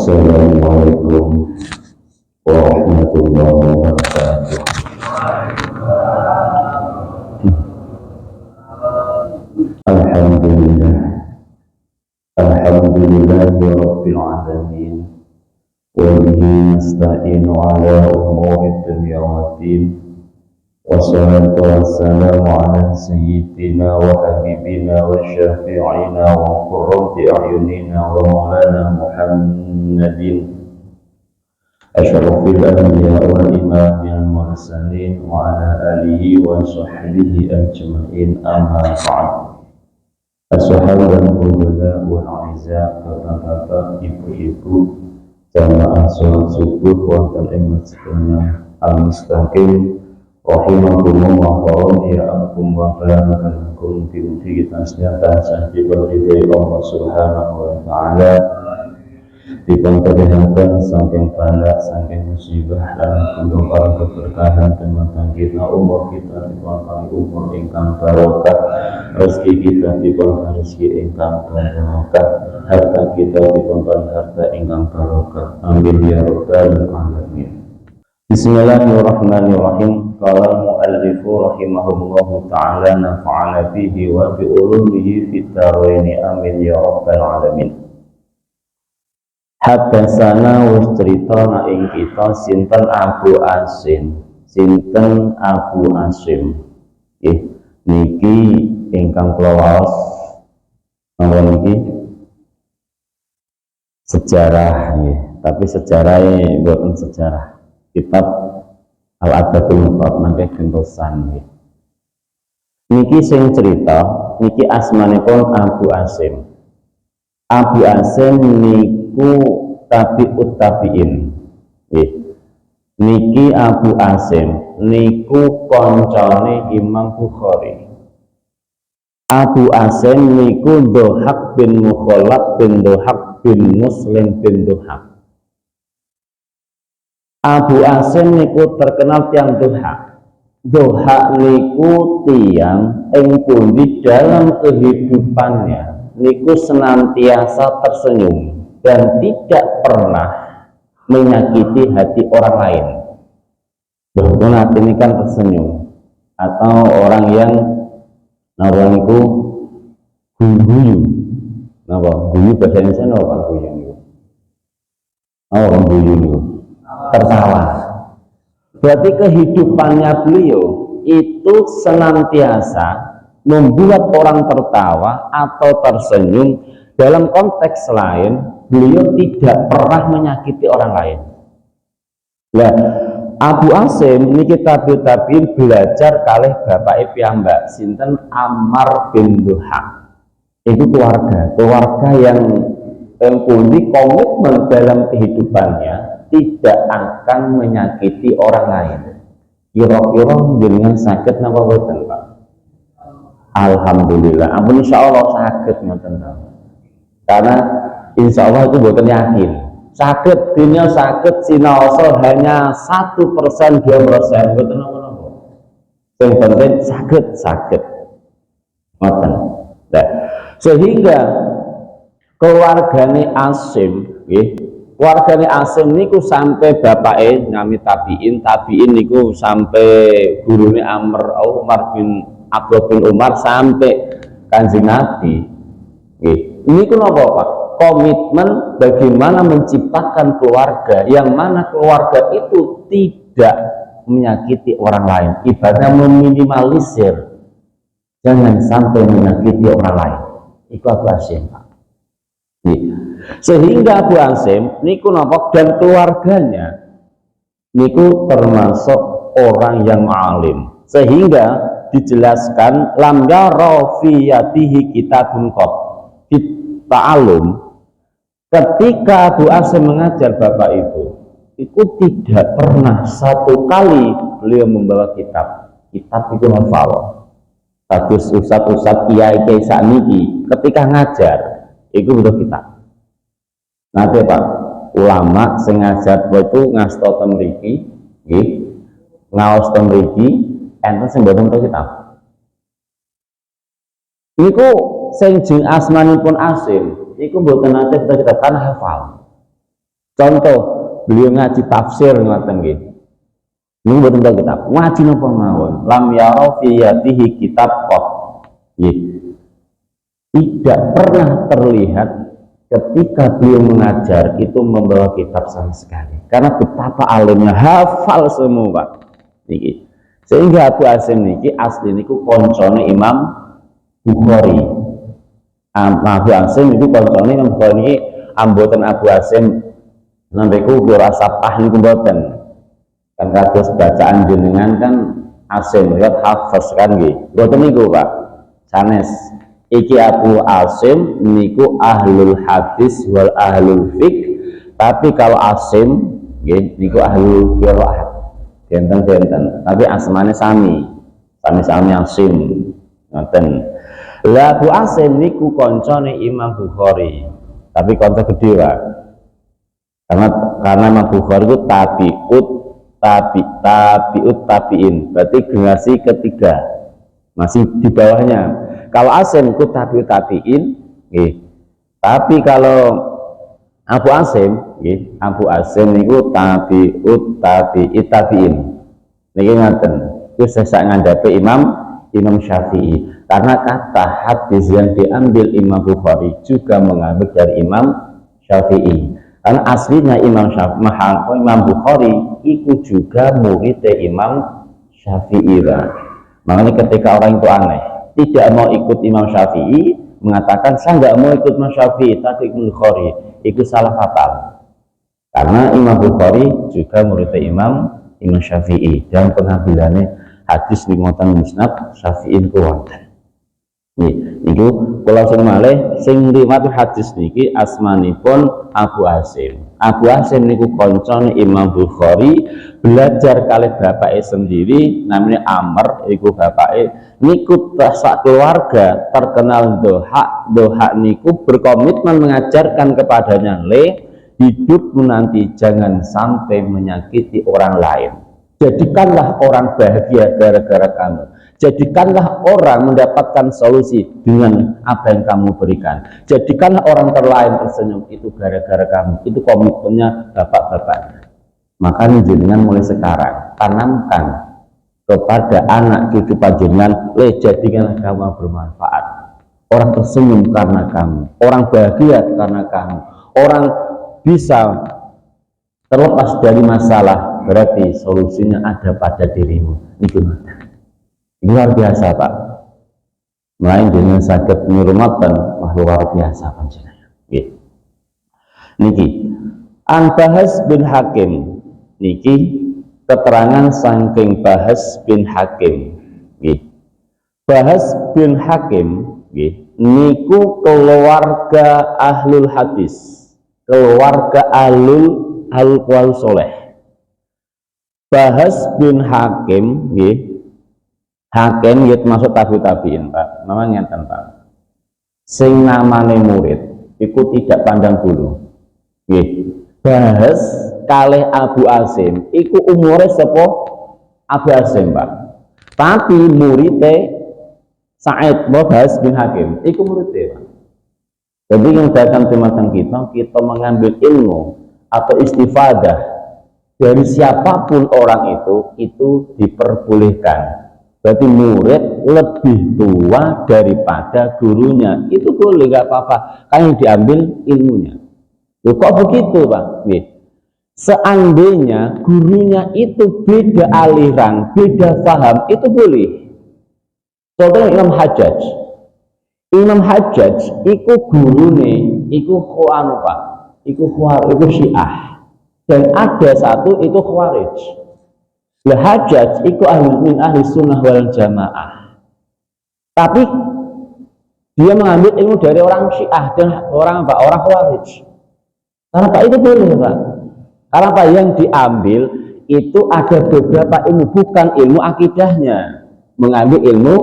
Assalamualaikum warahmatullahi wabarakatuh. Alhamdulillah, alhamdulillahi rabbil alamin, wa bihi nasta'inu ala umuri dunya waddin, wassalatu wassalamu ala sayyidina wa habibina wa syafi'ina wa qurrati a'yunina wa maulana Muhammadin asyrafil anbiya wa imamil mursalin wa ala alihi wa sahbihi ajma'in, amma ba'd. As-sahabat budaya wal aiza, bapak-bapak, ibu-ibu, jamaah sholat subuh wonten ing masjidnya Al-Mustaqim rahimakumullah wa ya'akum wa barakakum fi kita senantiasa sahbi ridho Allah Subhanahu wa taala, dipun kesehatan saking bala saking musibah dan kula keberkahan teman kita, umur kita dipun paring umur ingkang barokah, rezeki kita dipun rezeki ingkang barokah, harta kita dipun paring harta ingkang barokah, amin ya rabbal alamin. Bismillahirrahmanirrahim. Qala al-mu'allifu rahimahullahu ta'ala nafa'ana bihi wa bi ulumihi fid dharain, amin ya rabbal alamin. Hadasana wis cerita na ing kita sinten Abu Asim, sinten Abu Asim. Niki ingkang kula waos niki sejarah nggih, tapi sejarahnya mboten sejarah kitab Al-Adabul Mufrad mangke gentosan nggih. Niki sing cerita niki asmanipun Abu Asim. Abu Asim niku tabi'ut tabi'in. Niki Abu Asim niku koncone Imam Bukhari. Abu Asim niku Dohak bin Mukhalaf bin Dohak bin Muslim bin Dohak. Abu Asim niku terkenal tiang Dohak. Dohak niku tiang ing pundi dalam kehidupannya niku senantiasa tersenyum dan tidak pernah menyakiti hati orang lain. Bahkan hati ini kan tersenyum, atau orang yang napa niku guyu. Napa guyu bahasa Indonesia napa guyu niku? Orang guyu niku tertawa. Berarti kehidupannya beliau itu senantiasa membuat orang tertawa atau tersenyum. Dalam konteks lain, beliau tidak pernah menyakiti orang lain. Nah, Abu Asim ini kita tabi'in belajar kalih bapak piyambak sinten Ammar bin Dohak. Itu keluarga yang pundi komitmen dalam kehidupannya tidak akan menyakiti orang lain. Kira-kira dengan sakit napa boten, Pak? Alhamdulillah, ampun insyaallah sakit ngoten. Karena insyaallah itu boten yakin. Sakit dunia sakit sinaosa hanya 1%, 2%, boten napa-napa. Yang penting sakit. Ngoten. Nah, sehingga keluargane Asim nggih, keluargane Asim niku sampai bapake nami tabiin niku sampai gurune Umar bin Abdullah bin Umar sampai Kanjeng Nabi. Niku napa Pak? Komitmen bagaimana menciptakan keluarga yang mana keluarga itu tidak menyakiti orang lain. Ibaratnya meminimalisir, jangan sampai menyakiti orang lain. Itu Abu Asim, Pak. Sehingga Abu Asim niku napa dan keluarganya niku termasuk orang yang alim, sehingga dijelaskan lam yara fi yadihi kitabun qat ta'alum. Ketika Abu Asim mengajar bapak itu tidak pernah satu kali beliau membawa kitab itu hafal. Bagus ustaz kiai sakniki ketika ngajar itu butuh kitab. Nanti Pak ulama sing ngajar itu ngasto ten mriki nggih, ngaos ten mriki enten sing boten kitab. Niku sing jeng asmanipun Asim iku mboten nate kita kan hafal. Contoh, beliau ngaji tafsir ngoten nggih. Niku mboten tau kitab. Ngaji napa mawon, lam yara fi yadihi kitab qat. Nggih. Tidak pernah terlihat ketika beliau mengajar itu membawa kitab sama sekali. Karena betapa alimnya, hafal semua, Pak. Niki. Sehingga Abu Asim niki asli niku koncone Imam Bukhari. Abu Asim niku koncone Imam Bukhari niki amboten Abu Asim nambeku ora sapah niku mboten. Kan kados bacaan jenengan kan Asim riwayat hafaz kan nggih. Mboten niku, Pak. Sanes iki Abu Asim niku ahlul hadis wal ahlul fiqh, tapi kalau Asim nggih niku ahlul qiraat. Benten-benten, tapi asmane sami Asim ngoten. Lah Abu Asim niku koncone Imam Bukhari, tapi konco gede, Pak. Karena Imam Bukhari itu tabiin, berarti generasi ketiga, masih di bawahnya. Kalau Asim itu tabiin, tapi kalau Abu Asim itu tabiin. Niki ngaten, itu sesak ngandhape Imam Syafi'i. Karena kata hadis yang diambil Imam Bukhari juga mengambil dari Imam Syafi'i. Karena aslinya Imam Bukhari itu juga muridnya Imam Syafi'i. Makanya ketika orang itu aneh, tidak mau ikut Imam Syafi'i, mengatakan saya nggak mau ikut Imam Syafi'i tapi ikut Bukhari, itu salah fatal. Karena Imam Bukhari juga muridnya Imam Syafi'i, dan pengambilannya hadis di ngoten musnad Syafi'in kuwonten. Niku kula sing malih sing riwayat hadis niki asmanipun Abu Asim. Abu Asim niku koncone Imam Bukhari, belajar kalih bapake sendiri namanya Amr, iku bapake niku sak keluarga terkenal doha niku berkomitmen mengajarkan kepadanya, hidupmu nanti jangan sampai menyakiti orang lain. Jadikanlah orang bahagia gara-gara kamu. Jadikanlah orang mendapatkan solusi dengan apa yang kamu berikan. Jadikanlah orang terlain tersenyum itu gara-gara kamu. Itu komitmennya bapak-bapak. Maka jenengan mulai sekarang tanamkan kepada anak cucu panjenengan, jadikanlah kamu bermanfaat. Orang tersenyum karena kamu, orang bahagia karena kamu, orang bisa terlepas dari masalah, berarti solusinya ada pada dirimu. Itu luar biasa, Pak. Melain dengan sakit nyurumatan, wah luar biasa panjenengan. Niki An Bahas bin Hakim, niki keterangan saking Bahas bin Hakim. Bahas bin Hakim niku keluarga ahlul hadis, keluarga ahlul al-qaul soleh. Bahas bin Hakim Hakim ya termasuk tabiin, Pak. Namanya ngeten, Pak. Sing namane murid iku tidak pandang bulu. Bahas kalih Abu Asim iku umure sapa Abu Asim, Pak. Tapi muridnya Sa'id Bahas bin Hakim iku muridnya, Pak. Jadi yang datang tematan kita mengambil ilmu atau istifadah dari siapapun orang itu diperbolehkan. Berarti murid lebih tua daripada gurunya, itu boleh, nggak apa-apa, kan yang diambil ilmunya. Loh, kok begitu, Pak? Seandainya gurunya itu beda aliran, beda paham, itu boleh. Contohnya Imam Hajjaj iku gurune iku Pak, iku Syiah, dan ada satu itu Khawarij. Hajjaj iku min ahli sunnah wal jamaah, tapi dia mengambil ilmu dari orang Syiah dan orang Khawarij. Karena Pak itu boleh, Pak. Karena Pak yang diambil itu ada beberapa ilmu, bukan ilmu akidahnya, mengambil ilmu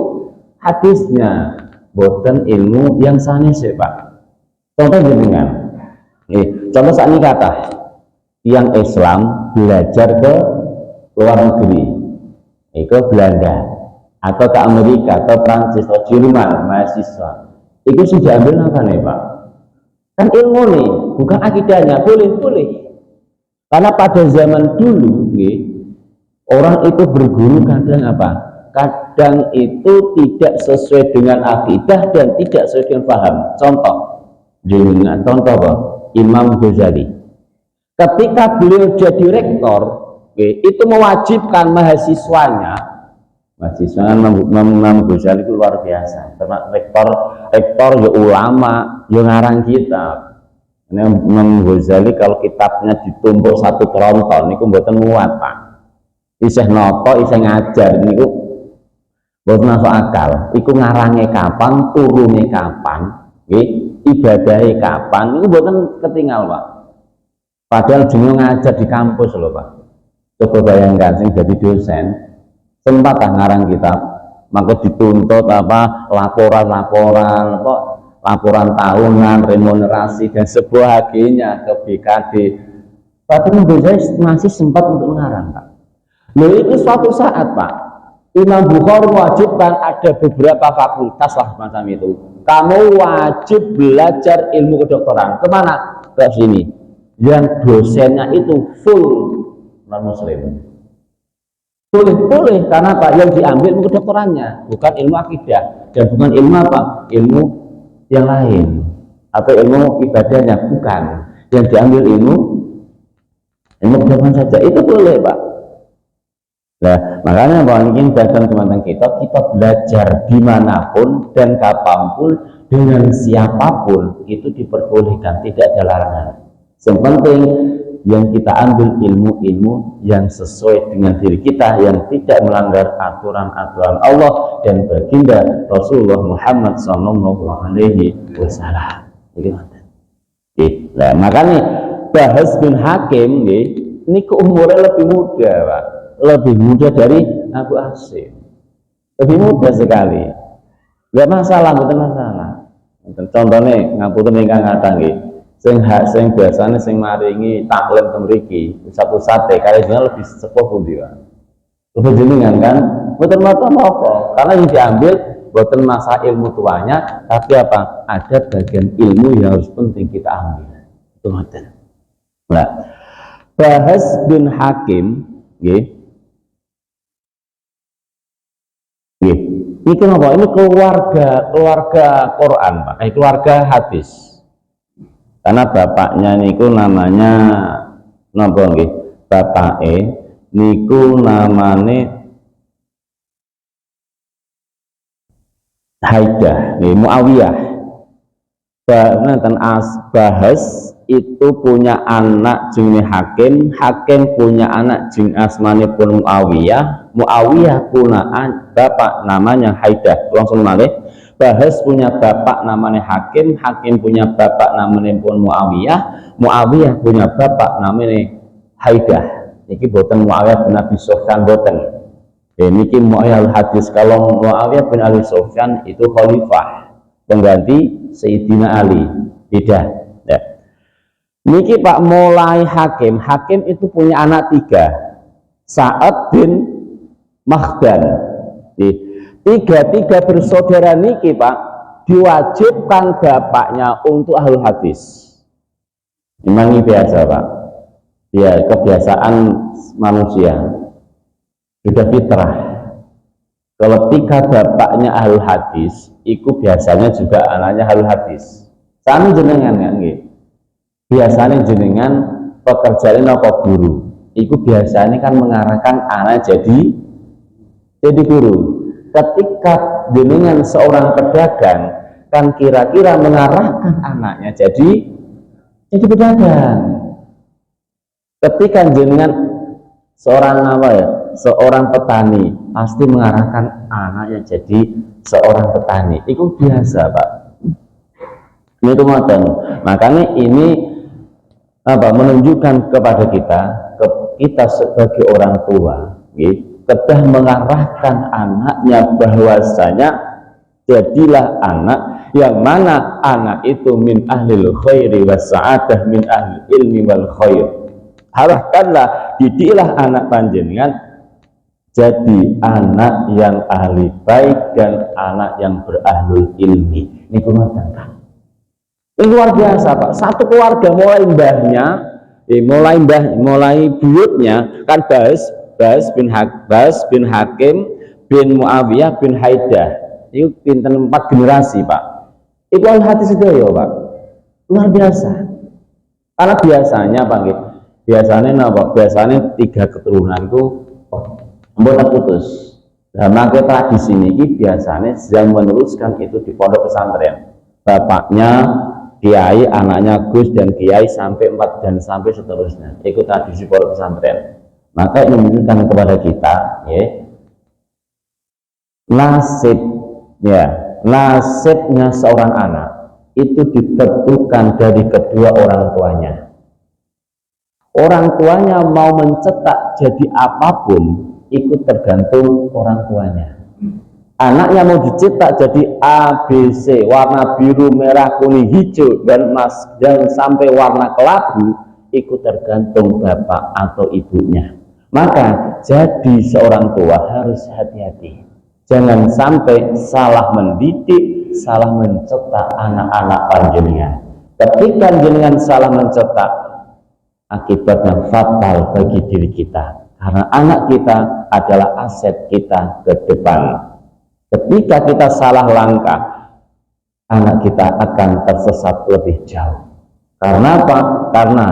hadisnya, bukan ilmu yang sanes, ya, Pak. Contoh jenengan, contoh saat ini kata yang Islam belajar ke luar negeri, itu Belanda atau ke Amerika atau Prancis atau Jerman, mahasiswa itu sudah ambil apa nih, Pak? Kan ilmu nih, bukan akidahnya. Boleh Karena pada zaman dulu, orang itu berguru kadang apa? Kadang itu tidak sesuai dengan akidah dan tidak sesuai dengan paham. Contoh, contoh apa? Imam Ghazali. Ketika beliau jadi rektor, itu mewajibkan mahasiswanya Imam Ghazali itu luar biasa. Karena rektor ya ulama, ya ngarang kitab. Imam Ghazali kalau kitabnya ditumpuk satu tronton niku mboten muat, Pak. Isih noto, isih ngajar niku mboten masuk akal. Iku ngarange kapan, turune kapan, ibadahe kapan, niku mboten ketinggal, Pak. Padahal jenenge ngajar di kampus loh, Pak. Coba bayangkan sing jadi dosen sempat ngarang kitab, maka dituntut apa laporan tahunan, remunerasi dan sebagainya ke BKD. Tapi saya masih sempat untuk mengarang, Pak. Lalu itu suatu saat, Pak, Imam Bukhari mewajibkan ada beberapa fakultas lah macam itu. Kamu wajib belajar ilmu kedokteran. Kemana? Ke sini. Yang dosennya itu full non muslim. Boleh karena Pak yang diambil ilmu kedokterannya, bukan ilmu akidah dan bukan ilmu apa? Ilmu yang lain atau ilmu ibadahnya, bukan. Yang diambil ilmu kedokteran saja, itu boleh, Pak. Nah, makanya Pak ingin datang teman-teman kita belajar dimanapun dan kapanpun dengan siapapun itu diperbolehkan, tidak ada larangan. Yang penting yang kita ambil ilmu-ilmu yang sesuai dengan diri kita, yang tidak melanggar aturan-aturan Allah dan baginda Rasulullah Muhammad SAW. Nah, makanya Bahas bin Hakim ini umurnya lebih muda, Pak. Lebih muda dari Abu Asim. Lebih muda sekali. Gak masalah, betul masalah. Contohnya ngapunten ingkang ngathah nggih. Sing biasanya sing maringi taklim teng mriki satu sate kali jenengan lebih sepuh pundi, Pak? Lebih jenengan kan? Mboten apa-apa. Karena yang diambil boten masa ilmu tuanya, tapi apa? Ada bagian ilmu yang harus penting kita ambil. Itu ngoten. Nah, Bahas bin Hakim nggih. Nggih. Ini kenapa? Ini keluarga Quran, Pak. Keluarga hadis. Karena bapaknya niku namanya napa nggih? Bapake niku namane Haidah, Muawiyah. Bahas itu punya anak jenenge Hakim, Hakim punya anak jeneng asmane pun Muawiyah, Muawiyah punya bapak namanya Haidah. Langsung malih. Bahas punya bapak namanya Hakim, Hakim punya bapak namanya pun Muawiyah, Muawiyah punya bapak namanya Haidah. Niki boten Muawiyah bin Abi Sufyan boten. Niki Muawiyah hadis. Kalau Muawiyah bin Abi Sufyan itu khalifah pengganti Sayyidina Ali. Beda. Ya. Niki Pak mulai Hakim itu punya anak 3. Sa'ad bin Makhdan. Tiga bersaudara niki, Pak, diwajibkan bapaknya untuk ahlul hadis. Memang ini biasa, Pak. Ya, kebiasaan manusia. Sudah fitrah. Kalau 3 bapaknya ahlul hadis, itu biasanya juga anaknya ahlul hadis. Sami jenengan kan nggih. Biasanya jenengan pekerjaan apa guru. Itu biasanya kan mengarahkan anak jadi guru. Ketika jenengan seorang pedagang kan kira-kira mengarahkan anaknya jadi pedagang. Ketika jenengan seorang petani pasti mengarahkan anaknya jadi seorang petani. Itu biasa, Pak. Ini ngoten. Makanya ini menunjukkan kepada kita sebagai orang tua, kedah mengarahkan anaknya bahwasanya jadilah anak yang mana anak itu min ahlil khairi was sa'adah, min ahlil ilmi wal khair. Arahkanlah, didiklah anak panjenengan jadi anak yang ahli baik dan anak yang berahlul ilmi. Ini ngoten, Pak. Ini luar biasa, Pak. Satu keluarga mulai mbahnya mulai buyutnya kan Bas bin Hakim bin Muawiyah bin Haidah. Itu pinten 4 generasi, Pak. Itu hati sedaya, Pak. Luar biasa. Karena biasanya, Pak nggih. Biasanya napa? Biasanya 3 keturunan itu mbok putus. Nah, maka tradisi ini biasanya yang meneruskan itu di pondok pesantren. Bapaknya kiai, anaknya Gus dan kiai sampai 4 dan sampai seterusnya. Ikut tradisi pondok pesantren. Maka ini menunjukkan kepada kita, ya, nasibnya seorang anak itu ditentukan dari kedua orang tuanya. Orang tuanya mau mencetak jadi apapun, ikut tergantung orang tuanya. Anaknya mau dicetak jadi A, B, C, warna biru, merah, kuning, hijau, dan emas, dan sampai warna kelabu, ikut tergantung bapak atau ibunya. Maka jadi seorang tua harus hati-hati. Jangan sampai salah mendidik, salah mencetak anak-anak panjenengan. Ketika jenengan salah mencetak, akibatnya fatal bagi diri kita. Karena anak kita adalah aset kita ke depan. Ketika kita salah langkah, anak kita akan tersesat lebih jauh. Karena apa? Karena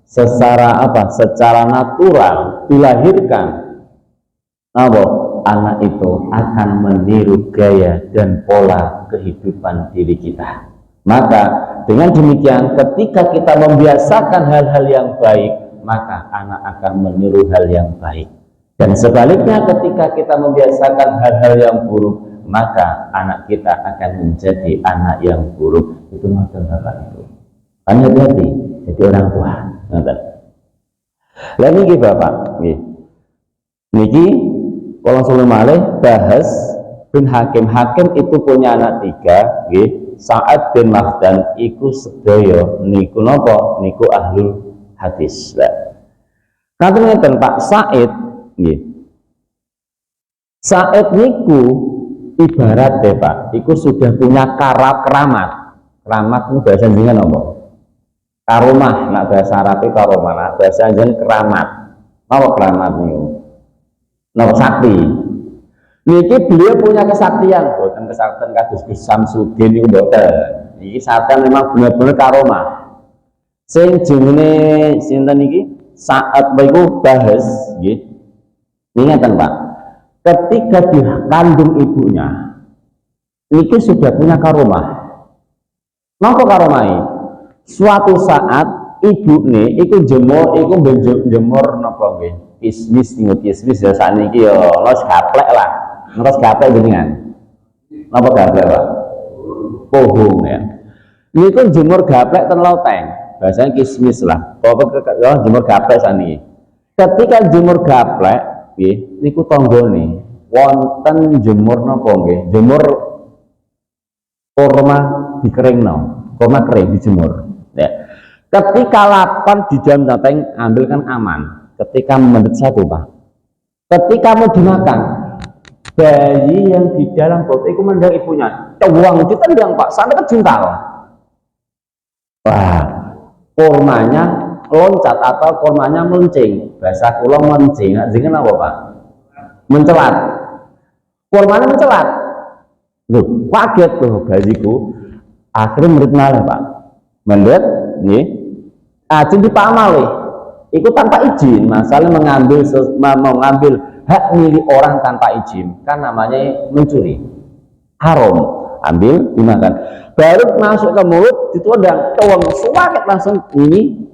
secara natural dilahirkan, anak itu akan meniru gaya dan pola kehidupan diri kita. Maka dengan demikian, ketika kita membiasakan hal-hal yang baik, maka anak akan meniru hal yang baik. Dan sebaliknya, ketika kita membiasakan hal-hal yang buruk, maka anak kita akan menjadi anak yang buruk. Itu maksud Bapak Ibu. Kan hati-hati jadi orang tua. Lah niki Bapak, nggih. Niki kalau sudah malih Bahas bin Hakim. Hakim itu punya anak 3, nggih. Sa'ad bin Mahdan iku sedaya niku napa? Niku ahlul hadis. Kanten ngeten Pak Said nggih. Said niku ibarat deh Pak, iku sudah punya keramat. Keramat itu bahasa jenengan apa? Karomah, nak bahasa Arab itu karomah, nak bahasa jenengan keramat. Apa keramat niku? Napa sakti. Niki beliau punya kesaktian, boten kesaktian kados Gus Samsudin niku boten. Iki saktian memang benar-benar karomah. Sing jenenge sinten iki? Saat baiku Bahas nggih. Ingatan Pak. Ketika dikandung ibunya, niki sudah punya karomah. Napa karomai? Suatu saat ibune iku jemur napa nggih? Kismis niku kismis ya sakniki ya los gaplek lah. Ngertos gaplek jenengan. Napa gaplek, Pak? Pohong ya. Niku jemur gaplek ten loteng. Bahasanya kismis lah. Apa jemur gaplek saniki. Ketika jemur gaplek, nggih, niku tanggane wonten jemur napa nggih? Jemur kurma dikeringno. Kurma kering dijemur. Ya. Ketika lapan di jam datang ambil kan aman. Ketika menit 1 Pak. Ketika mau dimakan, bayi yang di dalam perut itu mendang ibunya, cewang ditendang Pak sampai kejuntal. Wah, kurmanya loncat atau kurmanya mencing. Bahasa kula mencing, jenengan apa Pak? Mencelat. Kurmanya mencelat. Loh, kaget tuh bayiku. Akhirnya murid malih Pak. Mendet, nggih. Ajeng dipamali. Itu tanpa izin, masalah mengambil hak milik orang tanpa izin, kan namanya mencuri, haram. Ambil dimakan, baru masuk ke mulut ditodang, cowong suwaket langsung ini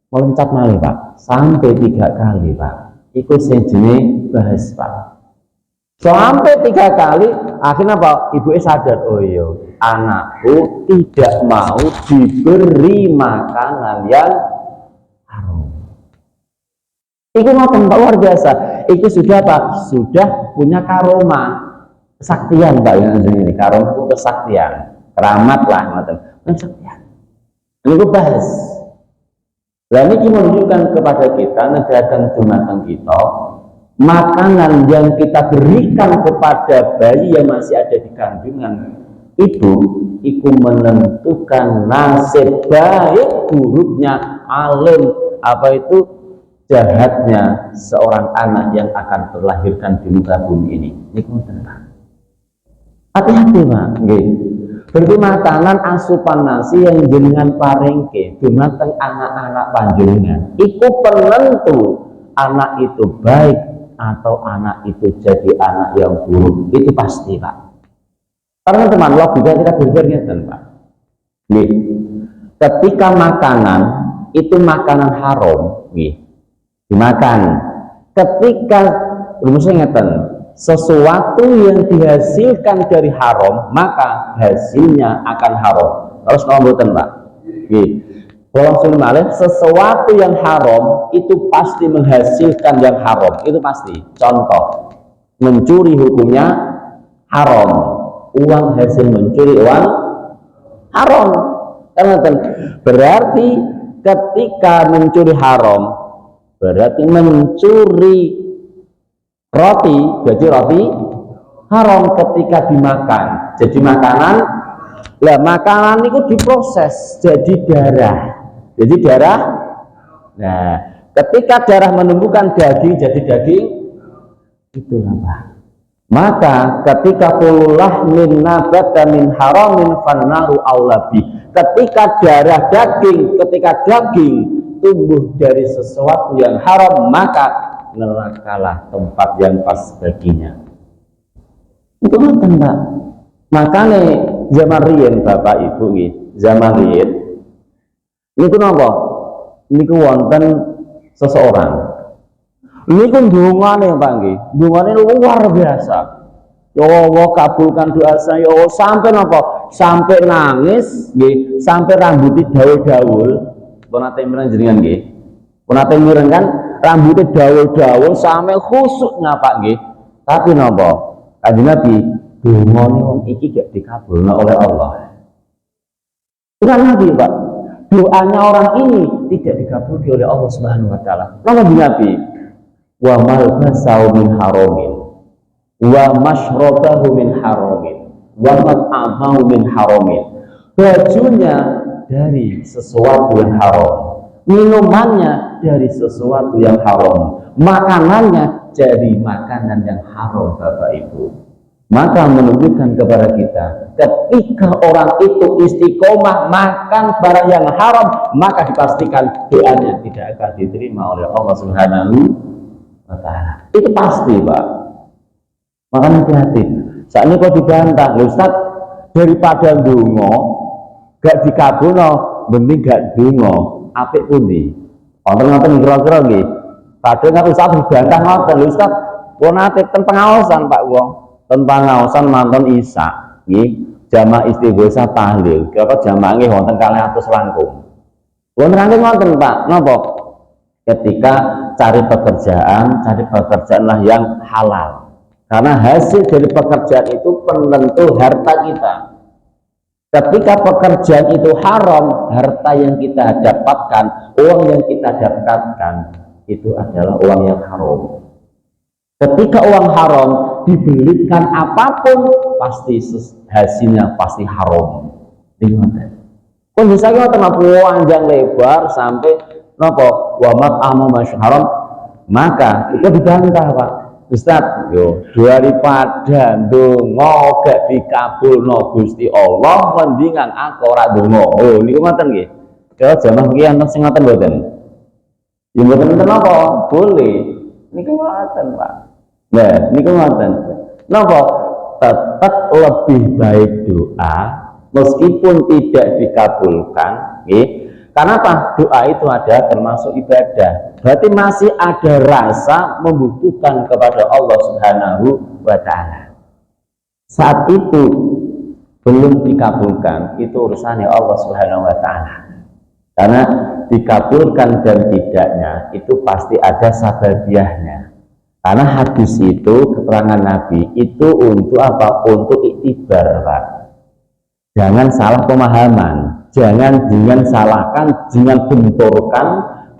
meloncat malih Pak, sampai 3 kali Pak. Ikut sejenis Bahas Pak, sampai 3 kali. Akhirnya Pak, ibu sadar, oh iya, anakku tidak mau diberi makanan yang haram. Itu ngoten Pak, luar biasa. Itu sudah Pak, sudah punya karoma, kesaktian Pak yang ini. Karoma itu kesaktian, keramat lah ngoten. Kesaktian. Ini Bahas. Nah ini menunjukkan kepada kita, negarakan dumateng kita, makanan yang kita berikan kepada bayi yang masih ada di kandungan ibu, itu menentukan nasib baik buruknya alim apa itu jahatnya seorang anak yang akan terlahirkan di muka bumi ini. Niku tentang hati-hati Pak. Nggih. Berarti makanan asupan nasi yang jenengan paringke dumateng anak-anak panjenengan iku penentu anak itu baik atau anak itu jadi anak yang buruk. Itu pasti Pak. Karena teman logika kita berpikirnya Pak. Nggih. Ketika makanan itu makanan haram, nggih, dimakan. Ketika rumusnya ngeten, sesuatu yang dihasilkan dari haram, maka hasilnya akan haram. Terus ngomongin Pak. Nggih. Langsung malih, sesuatu yang haram itu pasti menghasilkan yang haram. Itu pasti. Contoh, mencuri hukumnya haram. Uang hasil mencuri uang haram. Berarti ketika mencuri haram, berarti mencuri roti, jadi roti haram ketika dimakan. Jadi makanan, lah makanan itu diproses jadi darah. Jadi darah. Nah, ketika darah menumbuhkan daging jadi daging, itulah Pak. Maka ketika kulullah min nabata min haramin fannaru aulabi. Ketika darah daging, ketika daging tumbuh dari sesuatu yang haram, maka nerakalah tempat yang pas baginya. Itu kan Pak. Makanya zaman riyen Bapak Ibu nggih, zaman riyen niku napa? Niku wonten seseorang. Niku ndongane Pak nggih, ndongane luar biasa. Ya Allah kabulkan doa saya, ya Allah, sampai napa? Sampai nangis nggih, sampai rambutnya daul-daul. Pun ate mireng jenengan nggih. Pun ate mireng kan rambutnya daul-daul sampai khusuknya Pak nggih. Tapi napa? Kanjeng Nabi, dongane wong iki gak dikabulna oleh Allah. Bukan lagi Pak. Doanya orang ini tidak dikabulkan oleh Allah Subhanahu wa taala. Napa Nabi? Wa malbasau min haramin wa mashrabahu min haramin wa mat'amahu min haramin. Bajunya dari sesuatu yang haram, minumannya dari sesuatu yang haram, makanannya dari makanan yang haram Bapak Ibu. Maka menunjukkan kepada kita, ketika orang itu istiqomah makan barang yang haram, maka dipastikan doanya tidak akan diterima oleh Allah Subhanahu wa taala. Itu pasti Pak. Makanya hati-hati. Saat ini kok dibantah, Ustaz, daripada ndonga gak dikabulno, mending gak ndonga. Apik pundi? Wonten kira-kira nggih. Kadang kan Ustaz dibantah ngoten, Ustaz, wong nate ten pengaosan Pak wong. Ten pengaosan manton Isa, nggih, jamaah istighosah tahlil. Kira jamaah nggih wonten 200 langkung. Wonten langkung ngoten Pak, napa? Ketika cari pekerjaanlah yang halal. Karena hasil dari pekerjaan itu penentu harta kita. Ketika pekerjaan itu haram, harta yang kita dapatkan, uang yang kita dapatkan, itu adalah uang yang haram. Ketika uang haram dibelikan apapun, pasti hasilnya pasti haram. Pun bisa kita panjang lebar sampai nopo wamat amal haram, maka itu dibantah Pak. Ustaz, yo daripada ndonga gak dikabulno Gusti Allah, mendingan aku ora ndonga. Oh, niku ngoten nggih. Kalau jamaah iki enten sing ngoten mboten? Ya mboten enten apa? Boleh. Niku ngoten, Pak. Nah, niku ngoten. Napa? Tetap lebih baik doa meskipun tidak dikabulkan, nggih. Karena apa? Doa itu ada termasuk ibadah. Berarti masih ada rasa membutuhkan kepada Allah Subhanahu wa taala. Saat itu belum dikabulkan, itu urusannya Allah Subhanahu wa taala. Karena dikabulkan dan tidaknya itu pasti ada sababiyahnya. Karena hadis itu, keterangan Nabi itu untuk apa? Untuk iktibar, Pak. Jangan salah pemahaman. Jangan salahkan, jangan benturkan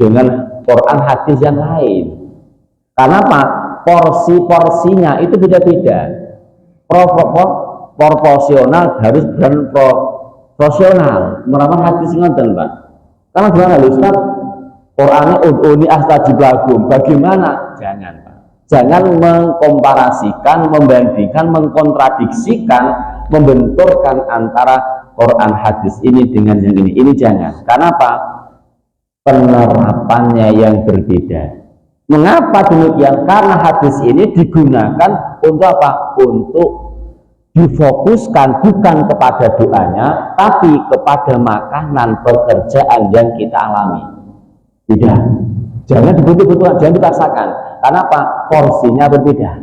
dengan Quran hadis yang lain. Karena apa? Porsi-porsinya itu beda-beda. Proporsional harus dan proporsional. Merawat hadis ngoten, Pak. Karena gimana Ustaz? Qur'annya ud'uni astajib lakum. Bagaimana? Jangan, Pak. Jangan mengkomparasikan, membandingkan, mengkontradiksikan, membenturkan antara Quran hadis ini dengan yang ini. Ini jangan. Karena apa? Penerapannya yang berbeda. Mengapa demikian? Karena hadis ini digunakan untuk apa? Untuk difokuskan bukan kepada doanya, tapi kepada makanan pekerjaan yang kita alami. Tidak, jangan dibutuh-butuhkan, jangan dipaksakan. Karena apa? Porsinya berbeda.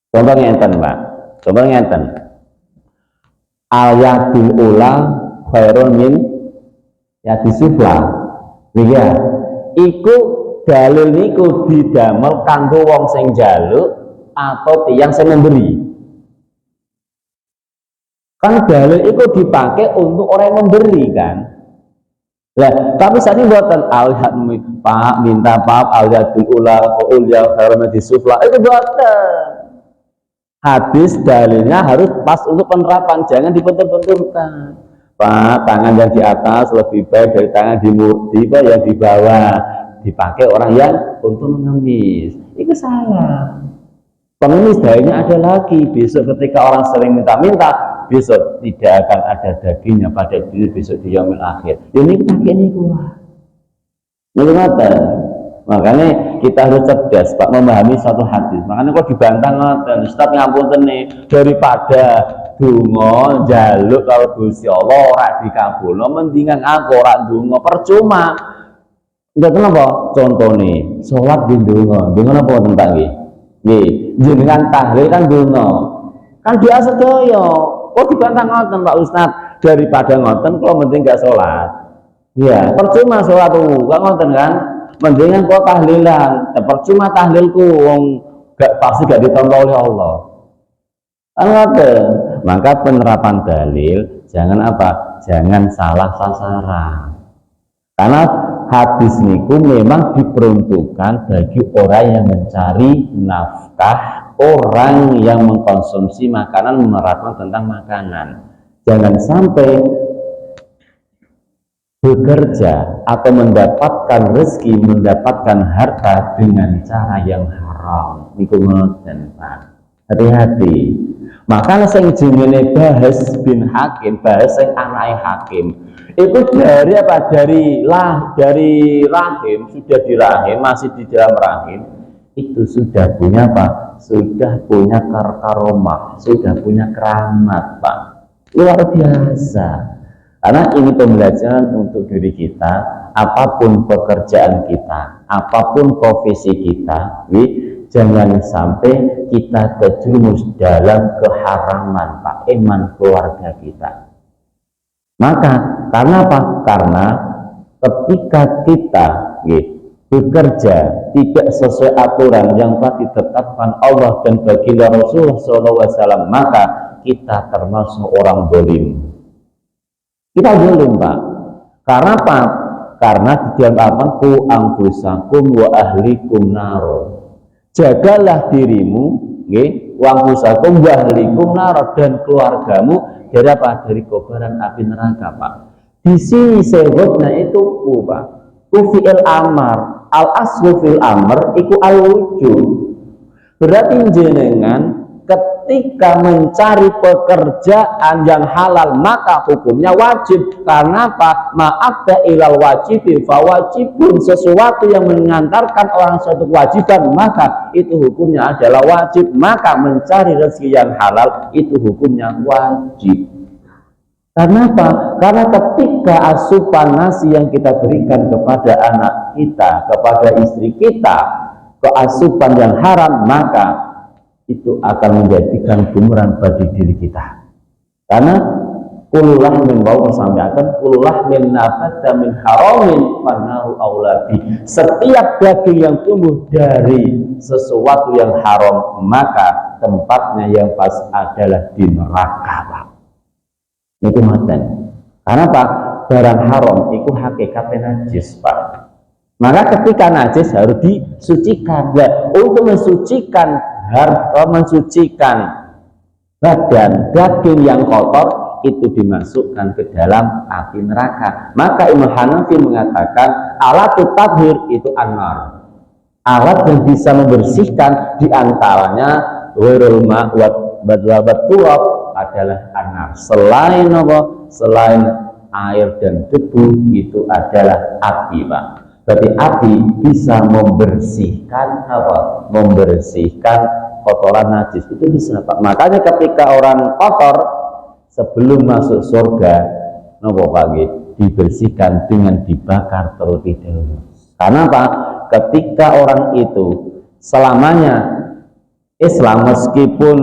Contohnya enten, Pak. Contohnya enten. Al-yadul ula khairun min yadis sufla. Iya. Iku dalil niku didamel kanggo wong sing njaluk atau tiyang sing memberi. Kan dalil itu dipakai untuk orang yang memberi kan. Lah, tapi saat ini buatan Pak minta maaf al-yadul ula ya khairun min sufla. Itu buatan. Hadis dalilnya harus pas untuk penerapan, jangan dibentur-benturkan. Pak, tangan yang di atas lebih baik dari tangan yang di bawah. Dipakai orang yang untuk mengemis. Itu salah. Pengemis dagingnya ada lagi. Besok ketika orang sering minta-minta, besok tidak akan ada dagingnya pada diri besok di yaumil akhir. Ini pakai ini kuah. Makanya kita harus cerdas, Pak, memahami satu hadis. Makanya kok dibantah ngoten, Ustaz ngapunten nih, daripada donga njaluk karo Gusti Allah ora dikabulno, mendingan aku ora donga percuma. Enggak kenapa? Contoh nih, sholat di donga napa tentang nggih? Nggih, jenengan tahlil kan donga. Kan biasa sedaya. Kok dibantah ngoten, Pak Ustaz? Daripada ngoten kalau mending enggak sholat. Iya, percuma sholat enggak ngoten kan? Mendingan kau tahlilan, percuma tahlilku, wong pasti gak ditonton oleh Allah. Maka penerapan dalil jangan apa? Jangan salah sasaran. Karena hadis niku memang diperuntukkan bagi orang yang mencari nafkah, orang yang mengkonsumsi makanan, menerapkan tentang makanan. Jangan sampai bekerja atau mendapatkan rezeki, mendapatkan harta dengan cara yang haram. Niku ngoten, Pak. Hati-hati. Maka sing jenenge Bahas bin Hakim, Bahas sing anake Hakim, itu dari apa? Dari rahim, sudah di rahim, masih di dalam rahim, itu sudah punya apa? Sudah punya karomah, sudah punya keramat, Pak. Luar biasa. Karena ini pembelajaran untuk diri kita, apapun pekerjaan kita, apapun profesi kita, jangan sampai kita terjerumus dalam keharaman, Pak, iman keluarga kita. Maka, karena apa? Karena ketika kita bekerja tidak sesuai aturan yang telah ditetapkan Allah dan baginda Rasulullah SAW, maka kita termasuk orang zalim. Kita zalim, Pak. Karena apa? Karena di dalam apa? Ku anfusakum wa ahlikum naro. Jagalah dirimu, wa anfusakum wa ahlikum naro, dan keluargamu dari apa? Dari kobaran api neraka, Pak. Di sini sebutnya itu ku, Pak. Ku fi'il amar, al aslu fil amr iku al wujud. Berarti jenengan ketika mencari pekerjaan yang halal maka hukumnya wajib. Karena apa? Ma'abda ilal wajibin fawajibun. Sesuatu yang mengantarkan orang suatu kewajiban maka itu hukumnya adalah wajib. Maka mencari rezeki yang halal itu hukumnya wajib. Karena apa? Karena ketika asupan nasi yang kita berikan kepada anak kita, kepada istri kita, keasupan yang haram, maka itu akan menjadikan bumerang bagi diri kita. Karena kululah min bau sampeaken kululah min nafata min haramin fanaru aulabi. Setiap daging yang tumbuh dari sesuatu yang haram maka tempatnya yang pas adalah di neraka, Pak. Niku ngoten. Karena apa? Barang haram itu hakikatnya najis, Pak. Maka ketika najis harus disucikan. Nah, untuk mensucikan harta, mensucikan badan, daging yang kotor itu dimasukkan ke dalam api neraka. Maka Imam Hanafi mengatakan alat tathhir itu anar. Alat yang bisa membersihkan diantaranya ghairul ma' wa turab adalah anar. Selain apa? Selain air dan debu itu adalah api, Pak. Berarti api bisa membersihkan apa? Membersihkan kotoran najis itu bisa, Pak. Makanya ketika orang kotor sebelum masuk surga, nopo pagi dibersihkan dengan dibakar terlebih dahulu. Karena apa? Ketika orang itu selamanya Islam meskipun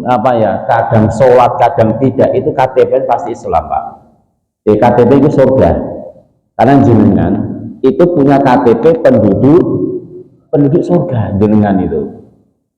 apa ya kadang sholat kadang tidak, itu KTP pasti Islam, Pak. Jadi KTP itu surga. Karena jenengan itu punya KTP penduduk surga jenengan itu.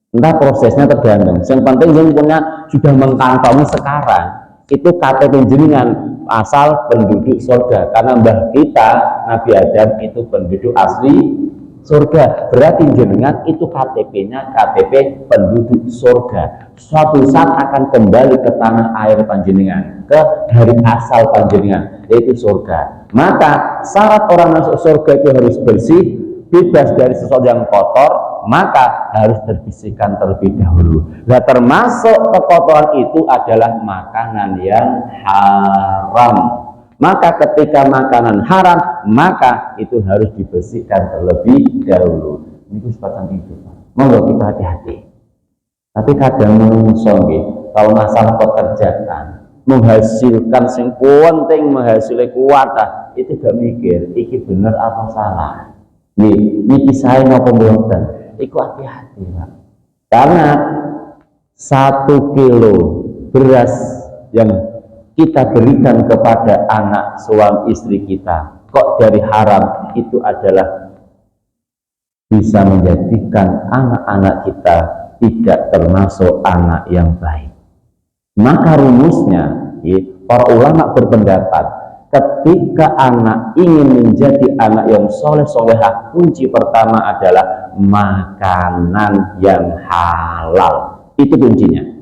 Entah prosesnya tergantung. Yang penting jenengan sudah mengkantongi sekarang itu KTP jenengan asal penduduk surga. Karena mbah kita Nabi Adam itu penduduk asli surga. Berarti jenengan itu KTP-nya KTP penduduk surga. Suatu saat akan kembali ke tanah air panjenengan, ke dari asal panjenengan, yaitu surga. Maka syarat orang masuk surga itu harus bersih, bebas dari sesuatu yang kotor, maka harus terbersihkan terlebih dahulu. Nah, termasuk kekotoran itu adalah makanan yang haram. Maka ketika makanan haram, maka itu harus dibersihkan terlebih dahulu. Ini kesempatan itu, monggo kita hati-hati. Tapi kadang menungso nggih, kalau masalah pekerjaan, menghasilkan sing penting, menghasilkan kuatah, itu gak mikir, iki bener atau salah. Niki saya napa mboten. Iku hati-hati, Pak. Karena 1 kilo beras yang kita berikan kepada anak suami istri kita kok dari haram, itu adalah bisa menjadikan anak-anak kita tidak termasuk anak yang baik. Maka rumusnya, para ulama berpendapat ketika anak ingin menjadi anak yang soleh-solehah, kunci pertama adalah makanan yang halal. Itu kuncinya.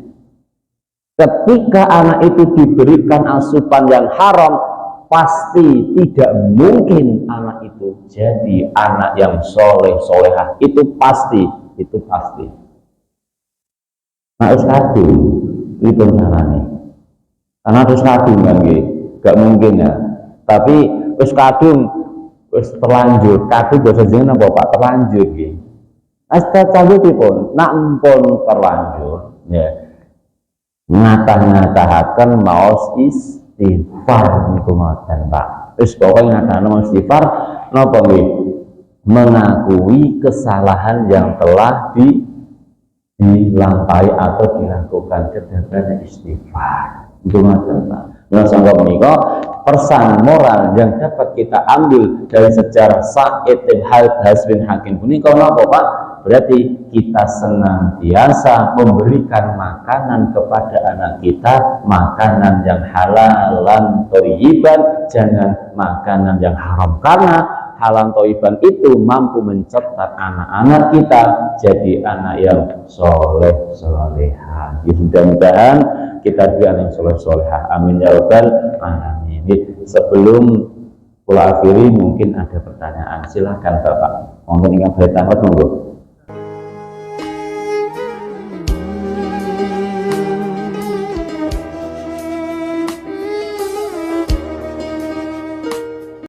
Ketika anak itu diberikan asupan yang haram, pasti tidak mungkin anak itu jadi anak yang soleh-solehah. Itu pasti. Nah, harus kadung itu caranya. Karena harus kadung kan, gak mungkin ya. Tapi terus kadung terus terlanjur, kadung bahasa jenengan apa Pak? Terlanjur gitu. Astagfirullahaladzim, nak empun terlanjur, ya. Ngata-ngatahaken maos istighfar niku ngoten, Pak. Wis pokoke ngatakan maos istighfar napa nggih? Mengakui kesalahan yang telah dilampaui atau dilakukan, kedatangan istighfar. Itu ngoten, Pak. Nah, sangka menika pesan moral yang dapat kita ambil dari sejarah Sa'id bin Hasbin Hakim punika napa, Pak? Berarti kita senantiasa memberikan makanan kepada anak kita, makanan yang halalan thayyiban, jangan makanan yang haram. Karena halal thayyiban itu mampu mencetak anak-anak kita jadi anak yang soleh-solehah. Mudah-mudahan kita jadi anak yang soleh-solehah. Amin ya rabbal alamin. Sebelum kula akhiri, mungkin ada pertanyaan, silahkan Bapak. Monggo ingkang badhe tanglet monggo.